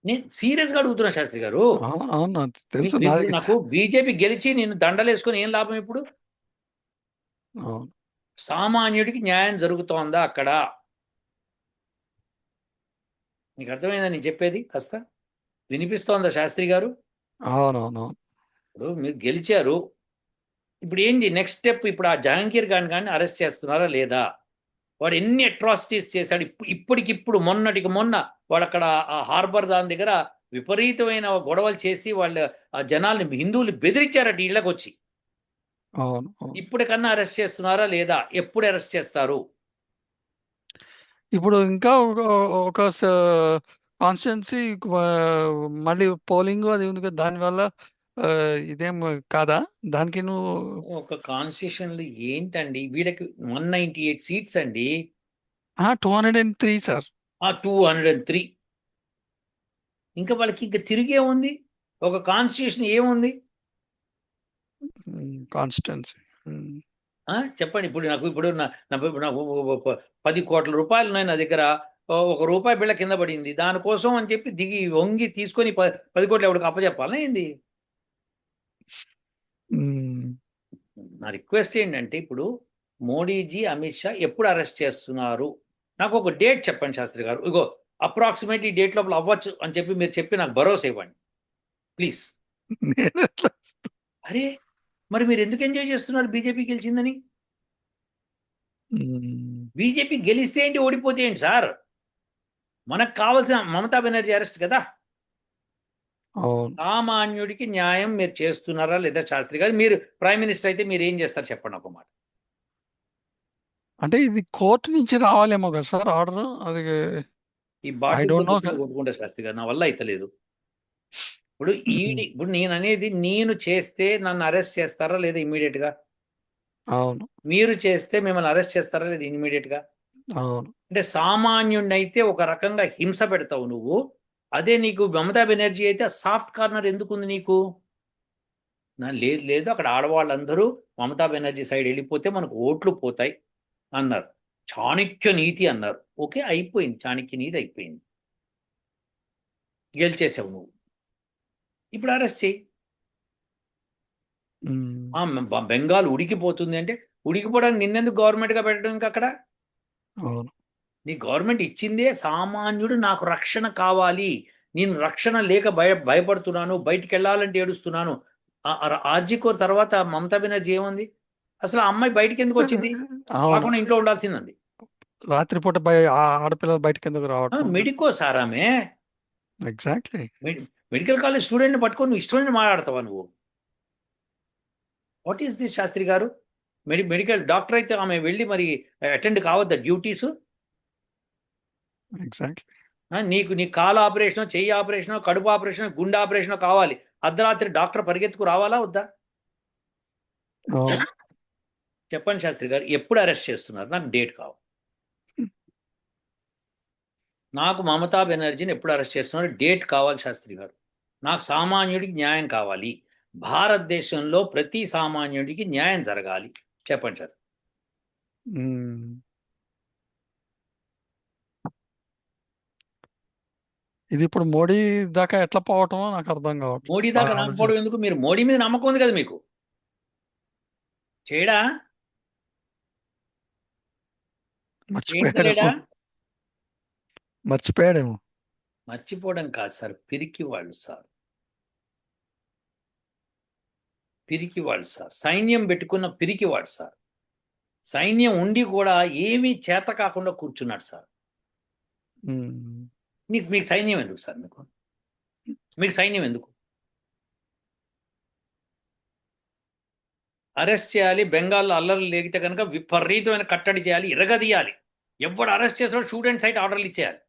నేను సీరియస్గా అడుగుతున్నా శాస్త్రి గారు. అవును, నాకు తెలుసు ఇప్పుడు నాది. నాకు బీజేపీ గెలిచి నేను దండలేసుకొని ఏం లాభం ఇప్పుడు? అవును, సామాన్యుడికి న్యాయం జరుగుతోందా అక్కడ? మీకు అర్థమైందా నేను చెప్పేది? కాస్త వినిపిస్తోందా శాస్త్రి గారు? అవునవును. ఇప్పుడు మీరు గెలిచారు, ఇప్పుడు ఏంటి నెక్స్ట్ స్టెప్? ఇప్పుడు ఆ జహాంగీర్ ఖాన్ కానీ అరెస్ట్ చేస్తున్నారా లేదా? వాడు ఎన్ని అట్రాసిటీస్ చేశాడు. ఇప్పటికిప్పుడు మొన్నటికి మొన్న వాడు అక్కడ ఆ హార్బర్ దాని దగ్గర విపరీతమైన గొడవలు చేసి వాళ్ళు ఆ జనాల్ని, హిందువులు బెదిరించారట ఇళ్ళకి వచ్చి. అవును, అవును. ఇప్పటికన్నా అరెస్ట్ చేస్తున్నారా లేదా? ఎప్పుడు అరెస్ట్ చేస్తారు? ఇప్పుడు ఇంకా ఒక కాన్స్టిట్యున్సీ మళ్ళీ పోలింగ్ అది ఉంది కదా, దానివల్ల ఆ, ఇదేం కాదా దానికి నువ్వు? ఒక కాన్స్టిట్యూషన్లు ఏంటండి వీళ్ళకి? 198 సీట్స్ అండి. 203 సార్. ఆ 203. ఇంకా వాళ్ళకి ఇంకా తిరిగే ఉంది? ఒక కాన్స్టిట్యూషన్ ఏముంది? కాన్స్టిట్యున్సీ. చెప్పండి. ఇప్పుడు నాకు ఇప్పుడు నాకు 10 కోట్ల రూపాయలు ఉన్నాయి నా దగ్గర. ఒక రూపాయి బిళ్ళ కింద పడింది, దానికోసం అని చెప్పి దిగి వంగి తీసుకొని 10 కోట్లు ఎవరికి అప్పచెప్పాలా ఏంది? నా రిక్వెస్ట్ ఏంటంటే ఇప్పుడు మోడీజీ, అమిత్ షా ఎప్పుడు అరెస్ట్ చేస్తున్నారు? నాకు ఒక డేట్ చెప్పండి శాస్త్రి గారు. ఇగో అప్రాక్సిమేట్ ఈ డేట్ లోపల అవ్వచ్చు అని చెప్పి మీరు చెప్పి నాకు భరోసా ఇవ్వండి ప్లీజ్. నేను ఎట్లా? అరే, మరి మీరు ఎందుకు ఎంజాయ్ చేస్తున్నారు బీజేపీ గెలిచిందని? మ్మ్. బీజేపీ గెలిస్తే ఏంటి, ఓడిపోతే ఏంటి సార్? మనకు కావాల్సిన మమతా బెనర్జీ అరెస్ట్ కదా. అవును. సామాన్యుడికి న్యాయం మీరు చేస్తున్నారా లేదా శాస్త్రి గారు? మీరు ప్రైమ్ మినిస్టర్ అయితే మీరు ఏం చేస్తారు చెప్పండి ఒక మాట. అంటే ఇది కోర్టు నుంచి రావాలేమో కదా సార్ ఆర్డర్ అది. ఈ ఐ బాటిల్తో డోంట్ నో. గట్టిగా కొట్టుకుంటే శాస్త్రి గారు నా వల్ల అయితలేదు. ఇప్పుడు ఇప్పుడు నేను అనేది, నేను చేస్తే నన్ను అరెస్ట్ చేస్తారా లేదా ఇమీడియట్ గా? అవును, మీరు చేస్తే మిమ్మల్ని అరెస్ట్ చేస్తారా లేదా ఇమీడియట్ గా? అవును. అంటే సామాన్యుడిని అయితే ఒక రకంగా హింస పెడతావు నువ్వు. అదే నీకు మమతా బెనర్జీ అయితే సాఫ్ట్ కార్నర్ ఎందుకుంది నీకు? లేదు లేదు, అక్కడ ఆడవాళ్ళందరూ మమతా బెనర్జీ సైడ్ వెళ్ళిపోతే మనకు ఓట్లు పోతాయి అన్నారు. చాణక్య నీతి అన్నారు. ఓకే, అయిపోయింది, చాణక్య నీతి అయిపోయింది, గెలిచేసావు నువ్వు. ఇప్పుడు అరెస్ట్ చేయి. మ్మ్. బెంగాల్ ఉడికిపోతుంది అంటే, ఉడికిపోవడానికి నిన్నెందుకు గవర్నమెంట్గా పెట్టడం ఇంకా అక్కడ? అవును. నీ గవర్నమెంట్ ఇచ్చిందే సామాన్యుడు నాకు రక్షణ కావాలి, నేను రక్షణ లేక భయపడుతున్నాను, బయటికి వెళ్ళాలంటే ఏడుస్తున్నాను. ఆర్జీకో తర్వాత మమతా బెనర్జీ ఏముంది? అసలు ఆ అమ్మాయి బయటికి ఎందుకు వచ్చింది? అవును. కాకుండా ఇంట్లో ఉండాల్సిందండి. రాత్రిపూట ఆడపిల్లలు బయటకు ఎందుకు రావటం? మెడికో సారామే. ఎగ్జాక్ట్లీ. మెడికల్ కాలేజ్ స్టూడెంట్ని పట్టుకొని నువ్వు ఇష్టం మాట్లాడతావా నువ్వు? వాట్ ఈస్ దిస్ శాస్త్రి గారు? మెడికల్ డాక్టర్ అయితే ఆమె వెళ్ళి మరి అటెండ్ కావద్దా డ్యూటీస్? ఎగ్జాక్ట్లీ. నీ కాలు ఆపరేషన్, చెయ్యి ఆపరేషన్, కడుపు ఆపరేషన్, గుండె ఆపరేషన్ కావాలి, అర్ధరాత్రి డాక్టర్ పరిగెత్తుకు రావాలా వద్దా? అవును. చెప్పండి శాస్త్రి గారు, ఎప్పుడు అరెస్ట్ చేస్తున్నారు? నాకు డేట్ కావాలి. నాకు మమతా బెనర్జీని ఎప్పుడు అరెస్ట్ చేస్తున్నారు డేట్ కావాలి శాస్త్రి గారు. నాకు సామాన్యుడికి న్యాయం కావాలి. భారతదేశంలో ప్రతి సామాన్యుడికి న్యాయం జరగాలి. చెప్పండి సార్. మ్మ్. ఇది ఇప్పుడు మోడీ దాకా ఎట్లా పోవటమో నాకు అర్థం కావట్లేదు. మోడీ దాకా రాకపోవడం ఎందుకు? మీరు మోడీ మీద నమ్మకం ఉంది కదా మీకు. చేయడా? చేయించలేడా? మర్చిపోయాడేమో. మర్చిపోయాడేమో. మర్చిపోవడం కాదు సార్, పిరికి వాళ్ళు సార్, పిరికి వాళ్ళు సార్, సైన్యం పెట్టుకున్న పిరికివాడు సార్. సైన్యం ఉండి కూడా ఏమీ చేత కాకుండా కూర్చున్నాడు సార్. మ్మ్. మీకు సైన్యం ఎందుకు సార్? మీకు సైన్యం ఎందుకు? అరెస్ట్ చేయాలి, బెంగాల్లో అల్లర్లు లేగితే కనుక విపరీతమైన కట్టడి చేయాలి, ఇరగదీయాలి. ఎవడు అరెస్ట్ చేసాడో స్టూడెంట్ సైట్ ఆర్డర్లు ఇచ్చేయాలి.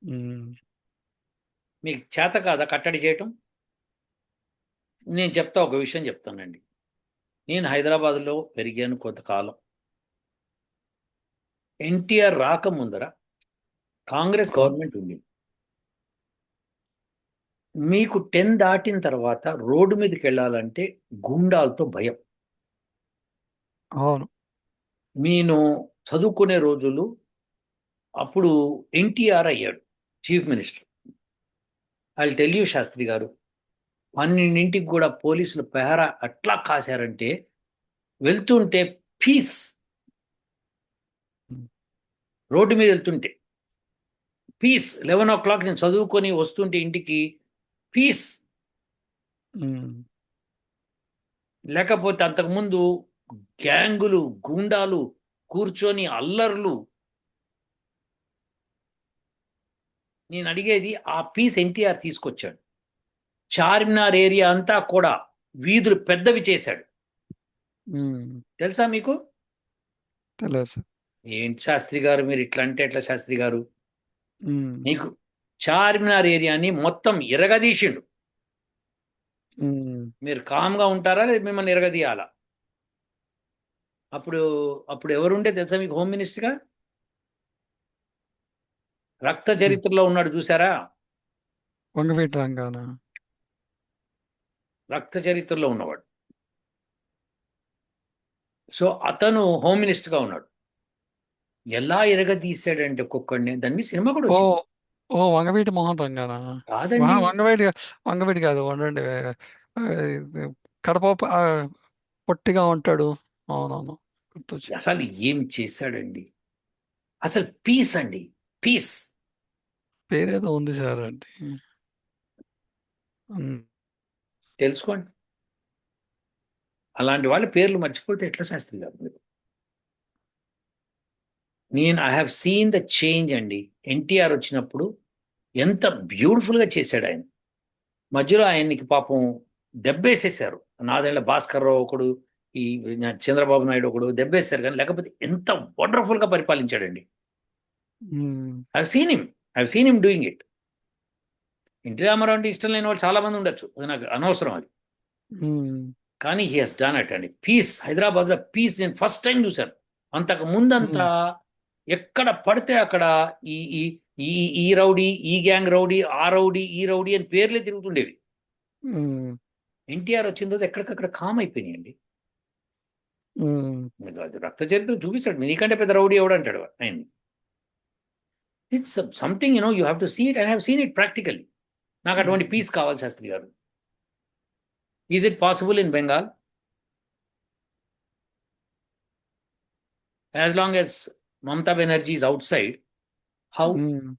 మ్మ్. మీకు చేత కాదా కట్టడి చేయటం? నేను చెప్తా, ఒక విషయం చెప్తానండి. నేను హైదరాబాద్లో పెరిగాను కొంతకాలం. ఎన్టీఆర్ రాకముందర కాంగ్రెస్ అవును. గవర్నమెంట్ ఉంది. మీకు 10 దాటిన తర్వాత రోడ్డు మీదకి వెళ్ళాలంటే గుండాలతో భయం. అవును. నేను చదువుకునే రోజులు అప్పుడు ఎన్టీఆర్ అయ్యాడు chief minister. I tell you Shastri గారు, 12ంటికి కూడా పోలీసులు పెహరా అట్లా కాశారంటే వెళ్తుంటే పీస్. ఉమ్. రోడ్డు మీద వెళ్తుంటే పీస్. 11 o'clock నేను చదువుకొని వస్తుంటే ఇంటికి పీస్. ఉమ్. లేకపోతే అంతకుముందు గ్యాంగులు, గూండాలు కూర్చొని అల్లర్లు. నేను అడిగేది ఆ పీస్ ఎన్టీఆర్ తీసుకొచ్చాడు. చార్మినార్ ఏరియా అంతా కూడా వీధులు పెద్దవి చేశాడు. ఉమ్. తెలుసా మీకు? తెలియదు సార్. ఏంటి శాస్త్రి గారు మీరు ఇట్లా అంటే ఎట్లా శాస్త్రి గారు? ఉమ్. మీకు చార్మినార్ ఏరియాని మొత్తం ఇరగదీసిండు. ఉమ్. మీరు కామ్గా ఉంటారా లేదా మిమ్మల్ని ఇరగదీయాలా? అప్పుడు అప్పుడు ఎవరుంటే తెలుసా మీకు హోమ్ మినిస్టర్గా? రక్త ఉమ్. చరిత్రలో ఉన్నాడు చూసారా? వంగవీటి రంగాన. రక్త చరిత్రలో ఉన్నవాడు. సో అతను హోమ్ మినిస్టర్గా ఉన్నాడు. ఎలా ఇరగదీశాడంటే ఒక్కొక్కడిని. దాని మీద సినిమా కూడా ఓ వచ్చింది. ఓ వంగవీటి మోహన్ రంగానా? కాదండి. వంగవీటి, వంగవీటి కాదు, ఉండండి. ఆ, ఇది కడప పొట్టిగా ఉంటాడు. అవునవును, గుర్తొచ్చింది. అసలు ఏం చేశాడండి? అసలు పీస్ అండి, పీస్. పేరేదో ఉంది సార్ అది. ఉమ్. తెలుసుకోండి. అలాంటి వాళ్ళ పేర్లు మర్చిపోతే ఎట్లా శాస్త్రి గారు మీరు? నేను I have seen the change అండి. ఎన్టీఆర్ వచ్చినప్పుడు ఎంత బ్యూటిఫుల్గా చేశాడు ఆయన. మధ్యలో ఆయనకి పాపం దెబ్బేసేశారు. నాదెళ్ల భాస్కర్ రావు ఒకడు, ఈ చంద్రబాబు నాయుడు ఒకడు దెబ్బేశారు, కానీ లేకపోతే ఎంత వండర్ఫుల్గా పరిపాలించాడండి. Um. I seen him doing it. NT Ramarao అంటే ఇష్టం లేని వాళ్ళు చాలా మంది ఉండొచ్చు, అది నాకు అనవసరం అది. ఉమ్. కానీ హీ హెస్ డన్ ఇట్ అండి. పీస్, హైదరాబాద్లో పీస్ నేను ఫస్ట్ టైం చూశాను. అంతకు ముందంతా ఉమ్. ఎక్కడ పడితే అక్కడ ఈ ఈ ఈ ఈ రౌడీ, ఈ గ్యాంగ్ రౌడీ, ఆ రౌడీ, ఈ రౌడీ అని పేర్లే తిరుగుతుండేవి. ఉమ్. ఎన్టీఆర్ వచ్చిన తర్వాత ఎక్కడికక్కడ కామ్ అయిపోయినాయండి. ఉమ్. మీకు అది రక్త చరిత్ర చూపిస్తాడు, నీకంటే పెద్ద రౌడీ ఎవడంటాడు ఆయన. It's something you have to see it. I have seen it practically. నాకు అటువంటి ఉమ్. పీస్ కావాలి Shastri garu. Is it possible in Bengal? As long as Mamata Banerjee is outside, how? Um.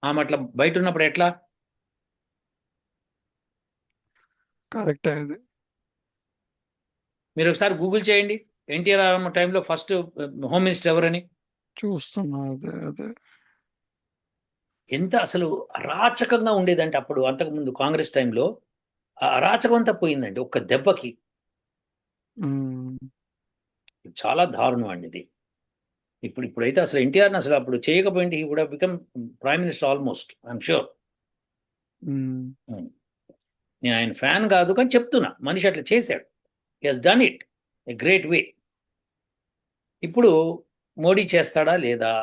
ఆమె అట్లా బయట ఉన్నప్పుడు ఎట్లా? కరెక్టే అది. మీరు ఒకసారి గూగుల్ చేయండి, ఎన్టీఆర్ టైంలో ఫస్ట్ హోమ్ మినిస్టర్ ఎవరని. చూస్తున్నా, అదే అదే. ఎంత అసలు అరాచకంగా ఉండేదంటే అప్పుడు, అంతకుముందు కాంగ్రెస్ టైంలో ఆ అరాచకం అంతా పోయిందండి ఒక్క దెబ్బకి. ఉమ్. చాలా దారుణం అండి ఇది. ఇప్పుడైతే అసలు ఎన్టీఆర్ని అసలు అప్పుడు చేయకపోయింది, he would have become prime minister almost, I'm sure. Um. నేను ఆయన ఫ్యాన్ కాదు, కానీ చెప్తున్నా మనిషి అట్లా చేశాడు. He has done it a great way. ఇప్పుడు మోడీ చేస్తాడా లేదా?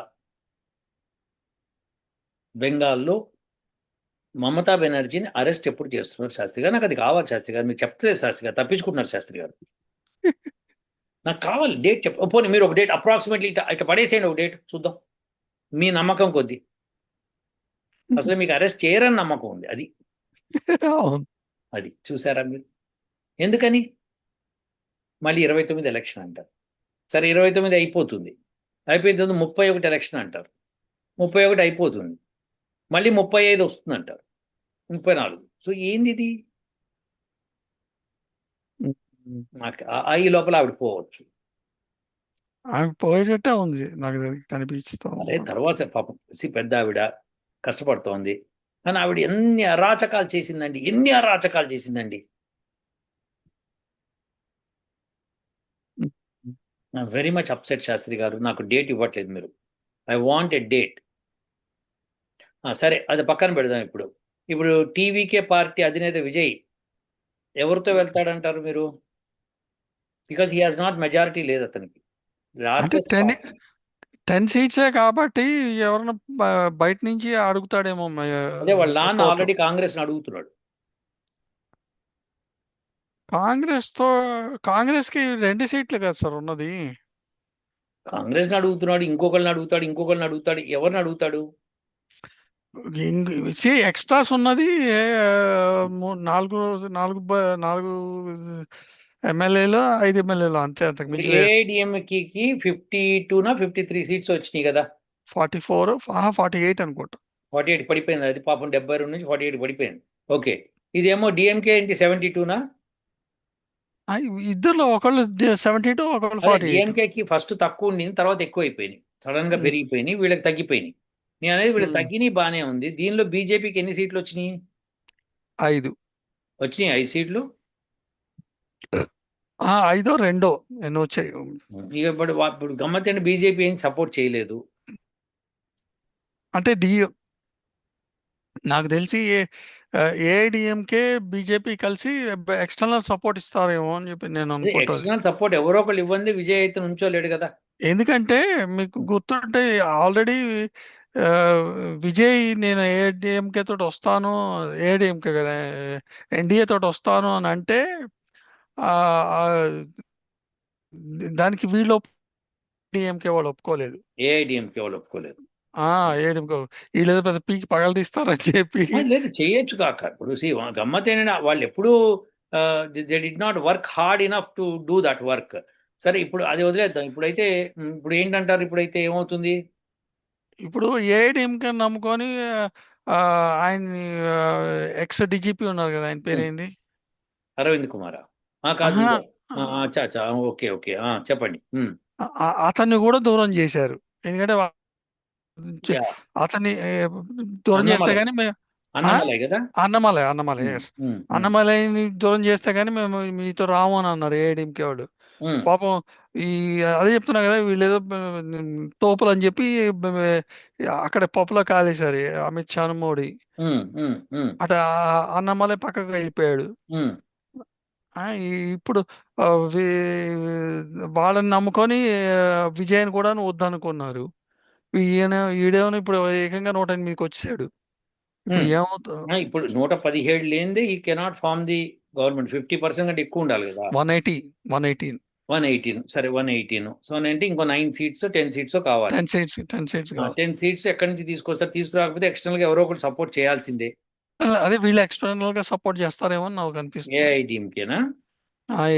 బెంగాల్లో మమతా బెనర్జీని అరెస్ట్ ఎప్పుడు చేస్తున్నారు శాస్త్రి గారు? నాకు అది కావాలి శాస్త్రి గారు. మీరు చెప్తలేదు శాస్త్రి గారు, తప్పించుకుంటున్నారు శాస్త్రి గారు. నాకు కావాలి డేట్ పోనీ మీరు ఒక డేట్ అప్రాక్సిమేట్లీ ఇట్లా ఇట్లా పడేసేయండి, ఒక డేట్ చూద్దాం. మీ నమ్మకం కొద్దీ. అసలు మీకు అరెస్ట్ చేయరని నమ్మకం ఉంది, అది. అవును. అది చూసారా మీరు? ఎందుకని? మళ్ళీ 29 ఎలక్షన్ అంటారు. సరే 29 అయిపోతుంది. అయిపోయిన తర్వాత 31 ఎలక్షన్ అంటారు. 31 అయిపోతుంది. మళ్ళీ 35 వస్తుంది అంటారు. 34. సో ఏంది ఇది? ఉమ్. నాకు ఈ లోపల ఆవిడ పోవచ్చు. ఆమె పోయేటట్టే ఉంది, నాకు కనిపిస్తూ అదే ఉంది. తర్వాత పాపం పెద్ద ఆవిడ కష్టపడుతోంది. కానీ ఆవిడ ఎన్ని అరాచకాలు చేసిందండి, ఎన్ని అరాచకాలు చేసిందండి. ఉమ్. నా వెరీ మచ్ అప్సెట్ శాస్త్రి గారు. నాకు డేట్ ఇవ్వట్లేదు మీరు. I want a date. సరే అది పక్కన పెడదాం. ఇప్పుడు ఇప్పుడు టీవీకే పార్టీ అధినేత విజయ్ ఎవరితో వెళ్తాడంటారు మీరు? Because he has not majority లేదు అతనికి. అంటే లార్జెస్ట్ 10 సీట్సే కాబట్టి ఎవరన్నా బయట నుంచి అడుగుతాడేమో అదే వాళ్ళ నాన్న సపోర్ట్. ఆల్రెడీ కాంగ్రెస్ని అడుగుతున్నాడు. కాంగ్రెస్ తో కాంగ్రెస్ కి 2 సీట్లు కదా సార్ ఉన్నది. కాంగ్రెస్ని అడుగుతున్నాడు, ఇంకొకరిని అడుగుతాడు, ఎవరిని అడుగుతాడు? ఎక్స్ట్రాస్ ఉన్నది. ఆ, నాలుగు నాలుగు నాలుగు ఎమ్మెల్యేలు, 5 ఎమ్మెల్యేలు అంతే, అంతకు ఇప్పుడు మించి లేదు. ఏఐడిఎంకి 52నా 53 సీట్స్ వచ్చినాయి కదా. 44, 48 అనుకుంటా. 48 పడిపోయింది, అది పాపం 72 నుంచి 48 పడిపోయింది. ఓకే. ఇదేమో డిఎంకే ఏంటి 72నా? ఆ, ఇద్దరులో ఒకళ్ళు 72, ఒకళ్ళు అదే 48. డిఎంకేకి ఫస్ట్ తక్కువ ఉండింది, తర్వాత ఎక్కువ అయిపోయినాయి, సడన్ గా ఉమ్, పెరిగిపోయినాయి, వీళ్ళకి తగ్గిపోయినాయి. నేను అనేది వీళ్ళకి ఉమ్, తగ్గినాయి బాగానే ఉంది. దీనిలో బీజేపీకి ఎన్ని సీట్లు వచ్చినాయి? 5. వచ్చినాయి 5 సీట్లు. ఐదో రెండో ఎన్నో వచ్చాయి. ఇక ఇప్పుడు గమ్మత్తైన బీజేపీ ఏం సపోర్ట్ చేయలేదు. అంటే నాకు తెలిసి ఏఐడిఎంకే బీజేపీ కలిసి ఎక్స్టర్నల్ సపోర్ట్ ఇస్తారేమో అని చెప్పి నేను అదే అనుకుంటుంది. ఎక్స్టర్నల్ సపోర్ట్ ఎవరో ఒకళ్ళు ఇవ్వండి, విజయ్ అయితే నుంచోలేడు కదా. ఎందుకంటే మీకు గుర్తుంటే ఆల్రెడీ విజయ్ నేను ఏఐడిఎంకే తోటి వస్తాను, ఏఐడిఎంకే కదా, ఎన్డీఏ తోటి వస్తాను అని అంటే ఆ, ఆ, దానికి వీళ్ళు డిఎంకే వాళ్ళు ఒప్పుకోలేదు. ఏఐడిఎంకే వాళ్ళు ఒప్పుకోలేదు. ఆ ఏఐడిఎంకే వీళ్ళేదో పెద్ద పీకి పగలు తీస్తారని చెప్పి. లేదు, చేయొచ్చు కాక. ఇప్పుడు గమ్మత్ ఏంటంటే వాళ్ళు ఎప్పుడూ they did not work hard enough to do that work. సరే, ఇప్పుడు అది వదిలేద్దాం. ఇప్పుడైతే ఇప్పుడు ఏంటంటారు, ఇప్పుడైతే ఏమవుతుంది? ఇప్పుడు ఏఐడిఎంకే నమ్ముకొని ఆ, ఆయన్ని ఎక్స్ డిజిపి ఉన్నారు కదా, ఆయన ఉమ్, పేరేంది? అరవింద్ కుమారా? కాదు ఆహా, ఇదే. అచ్చా అచ్చా, ఓకే ఓకే, చెప్పండి. అతన్ని కూడా దూరం చేశారు. ఎందుకంటే చే- యా. అతన్ని దూరం చేస్తే అన్నమలై, గానీ మేము ఆ? అన్నమలై కదా. అన్నమలై, అన్నమలై, ఉమ్, yes. ఉమ్, ఉమ్, అన్నమలైని దూరం చేస్తే గానీ మేము మీతో రాము అని అన్నారు ఏఐడిఎంకే వాళ్ళు. ఉమ్, పాపం ఈ అదే చెప్తున్నా కదా, వీళ్ళు ఏదో తోపులు అని చెప్పి అక్కడ పప్పులో కాలేశారు అమిత్ షాను, మోడీ. ఉమ్, ఉమ్, ఉమ్, అటు అన్నమలై పక్కకు వెళ్ళిపోయాడు. ఉమ్, ఇప్పుడు ఆ, వాళ్ళని నమ్ముకొని విజయ్ కూడా వద్దనుకున్నారు. ఈయన ఈడేమో ఇప్పుడు ఏకంగా 108కి వచ్చాడు. ఇప్పుడు ఉమ్. ఏమవుతుంది? ఇప్పుడు 117 లేనిదే ఈ కెనాట్ ఫార్మ్ ది గవర్నమెంట్. 50% కంటే ఎక్కువ ఉండాలి కదా. 180, 118. 118, సరే 118. సో అంటే ఇంకో 9 సీట్స్ 10 సీట్స్ కావాలి. 10 సీట్స్ కావాలి. 10 సీట్స్ ఎక్కడి నుంచి తీసుకొస్తారు? తీసుకురాకపోతే ఎక్స్టర్నల్ గా ఎవరో ఒకటి సపోర్ట్ చేయాల్సిందే. అదే వీళ్ళు ఎక్స్టర్నల్ గా సపోర్ట్ చేస్తారేమో అని నాకు అనిపిస్తుంది. ఏఐడిఎంకేనా?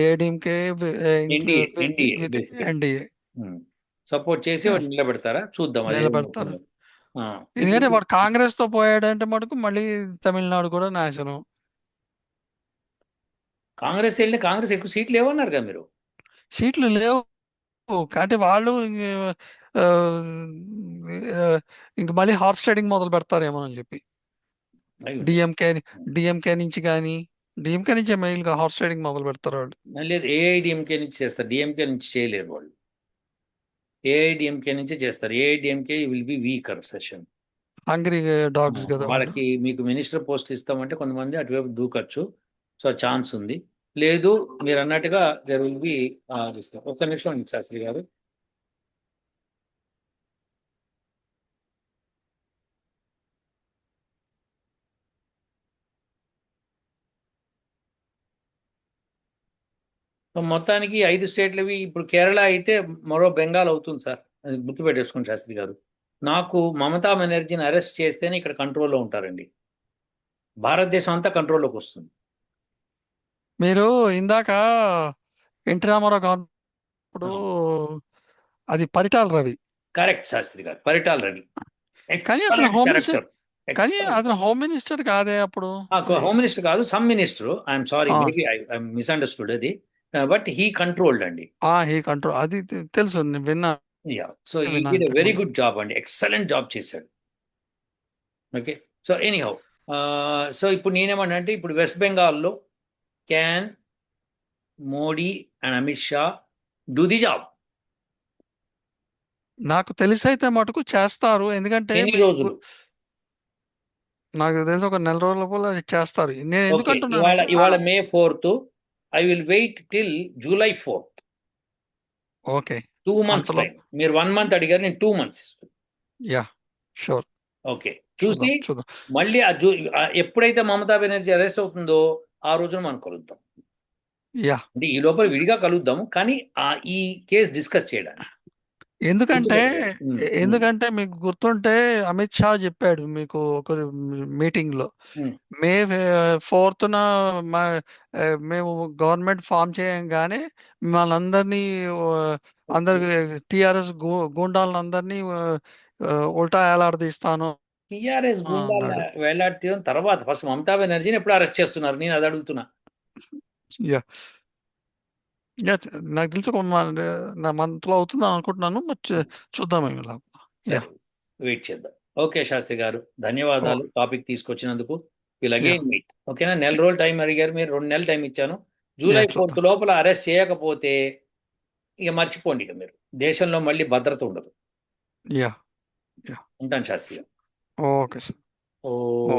ADMK NDA, NDA with basically NDA support చేసి వాడు నిలబెడతారా? చూద్దాం అది నిలబెడతారు. ఏమవుతుందో. ఆ, ఎందుకంటే ఇప్పుడు వాడు కాంగ్రెస్ తో పోయాడంటే మటుకు మళ్ళీ తమిళనాడు కూడా నాశనం. కాంగ్రెస్ వెళ్ళి కాంగ్రెస్ ఎక్కువ సీట్లు ఏమన్నారు కదా మీరు. సీట్లు లేవు. అంటే వాళ్ళు ఆ, ఇంక మళ్ళీ హార్స్ ట్రేడింగ్ మొదలు పెడతారేమో అని చెప్పి అయి ఉండొచ్చు. డిఎంకే డిఎంకే నుంచి కానీ డిఎంకే నుంచే మెయిన్ గా హార్స్ ట్రేడింగ్ మొదలు పెడతారు వాళ్ళు. లేదు, ఏఐడిఎంకే నుంచి చేస్తారు, డిఎంకే నుంచి చేయలేరు వాళ్ళు. ఏఐడిఎంకే నుంచి చేస్తారు. AIADMK will be weaker session. Hungry dogs కదా వాళ్ళు. వాళ్ళకి మీకు మినిస్టర్ పోస్ట్ ఇస్తామంటే కొంతమంది అటువైపు దూకచ్చు. సో ఛాన్స్ ఉంది. లేదు, మీరు అన్నట్టుగా దెర్ విల్ బి ఇస్తాం. ఒక్క నిమిషం అండి శాస్త్రి గారు. సో మొత్తానికి 5 స్టేట్లవి ఇప్పుడు కేరళ అయితే మరో బెంగాల్ అవుతుంది సార్. అది గుర్తుపెట్టేసుకోండి శాస్త్రి గారు. నాకు మమతా బెనర్జీని అరెస్ట్ చేస్తేనే ఇక్కడ కంట్రోల్లో ఉంటారండి. భారతదేశం అంతా కంట్రోల్లోకి వస్తుంది. మీరు ఇందాక ఎన్టీ రామారావు గవర్నప్పుడు అది పరిటాల రవి. కరెక్ట్ శాస్త్రి గారు, పరిటాల రవి. కానీ అతను ఎక్సలెంట్ హోమ్ మినిస్టర్ క్యారెక్టర్. కానీ ఎక్సలెంట్. అతను హోమ్ మినిస్టర్ కాదే అప్పుడు. హోమ్ మినిస్టర్ కాదు, సమ్ మినిస్టర్. ఐఎమ్ సారీ, ఆ మేబీ ఐ మిస్అండర్స్టూడ్ అది. బట్ హీ కంట్రోల్డ్ అండి. హీ కంట్రోల్ అది తెలుసు, నేను యా. సో ఈ విన్నా డిడ్ ఇంతకు వెరీ ముందు. గుడ్ జాబ్ అండి, ఎక్సలెంట్ జాబ్ చేశాడు. ఓకే. సో ఎనీహౌ, సో ఇప్పుడు నేనేమన్నా అంటే ఇప్పుడు వెస్ట్ బెంగాల్లో can Modi and Amit Shah do the job? నాకు తెలిసి అయితే మటుకు చేస్తారు. ఎందుకంటే ఎన్ని మీకు రోజులు? నాకు తెలిసి ఒక నెల రోజుల లోపల చేస్తారు. నేను ఎందుకు ఓకే, ఇవాళ అంటున్నానంటే ఇవాళ May 4th. I will wait till July 4th. Okay 2 months అంతలో టైం. మీరు 1 month అడిగారు, నేను 2 months ఇస్తాను. Yeah sure. ఓకే. చూసి చూద్దాం చూద్దాం. మళ్ళీ ఎప్పుడైతే మమతా బెనర్జీ అరెస్ట్ అవుతుందో ఆ రోజున మనం కలుద్దాం. యా. అంటే ఈ లోపల విడిగా కలుద్దాము, కానీ ఈ కేసు డిస్కస్ చేయడానికి ఎందుకంటే గుర్తుపెట్టుకోండి. ఎందుకంటే మీకు గుర్తుంటే అమిత్ షా చెప్పాడు మీకు ఒక మీటింగ్ లో, ఉమ్. మే 4న మా మేము గవర్నమెంట్ ఫామ్ చేయంగానే మనందరినీ అందరికి టిఆర్ఎస్ గూండాలను అందరినీ ఉల్టా ఏలాడదీస్తాను టిఆర్ఎస్ గుండాలను అన్నాడు. వేలాడతీయడం తర్వాత ఫస్ట్ మమతా బెనర్జీని ఎప్పుడు అరెస్ట్ చేస్తున్నారు, నేను అది అడుగుతున్నా. యా. యా, నాకు తెలిసి ఒక నా మంత్లో అవుతుంది అనుకుంటున్నాను. మరి చూద్దాం ఇలా. యా. సరే, వెయిట్ చేద్దాం. ఓకే శాస్త్రి గారు, ఓ. ధన్యవాదాలు టాపిక్ తీసుకొచ్చినందుకు. Will yeah. Again meet. ఓకేనా? నెల రోజులు టైం అడిగారు మీరు, 2 నెలలు టైం ఇచ్చాను. యా, జూలై 4 చూద్దాం. లోపల అరెస్ట్ చేయకపోతే ఇక మర్చిపోండి, ఇక మీరు దేశంలో మళ్ళీ భద్రత ఉండదు. యా. యా. ఉంటాను శాస్త్రి గారు. Okay sir. ఓ. ఓ.